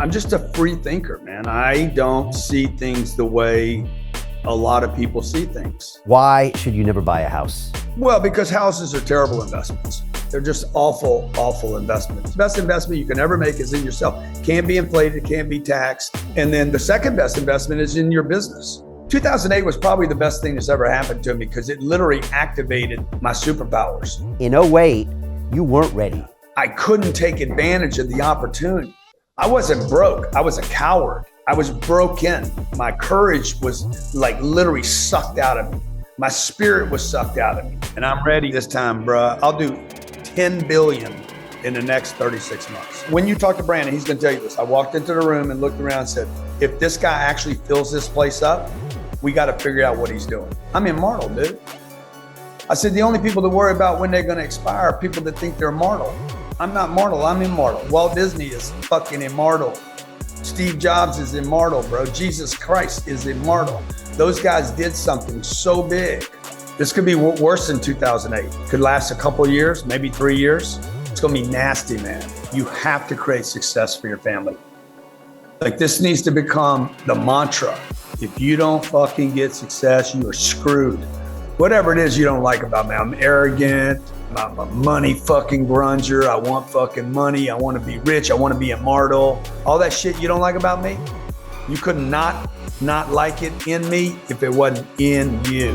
I'm just a free thinker, man. I don't see things the way a lot of people see things. Why should you never buy a house? Well, because houses are terrible investments. They're just awful, awful investments. Best investment you can ever make is in yourself. Can't be inflated, can't be taxed. And then the second best investment is in your business. 2008 was probably the best thing that's ever happened to me because it literally activated my superpowers. In '08, you weren't ready. I couldn't take advantage of the opportunity. I wasn't broke, I was a coward. I was broken. My courage was like literally sucked out of me. My spirit was sucked out of me. And I'm ready this time, bruh. I'll do 10 billion in the next 36 months. When you talk to Brandon, he's gonna tell you this. I walked into the room and looked around and said, if this guy actually fills this place up, we gotta figure out what he's doing. I'm immortal, dude. I said, the only people that worry about when they're gonna expire are people that think they're mortal. I'm not mortal, I'm immortal. Walt Disney is fucking immortal. Steve Jobs is immortal, bro. Jesus Christ is immortal. Those guys did something so big. This could be worse than 2008. Could last a couple of years, maybe 3 years. It's gonna be nasty, man. You have to create success for your family. Like, this needs to become the mantra. If you don't fucking get success, you are screwed. Whatever it is you don't like about me, I'm arrogant, I'm a money fucking grunger, I want fucking money, I want to be rich, I want to be immortal. All that shit you don't like about me, you could not like it in me if it wasn't in you.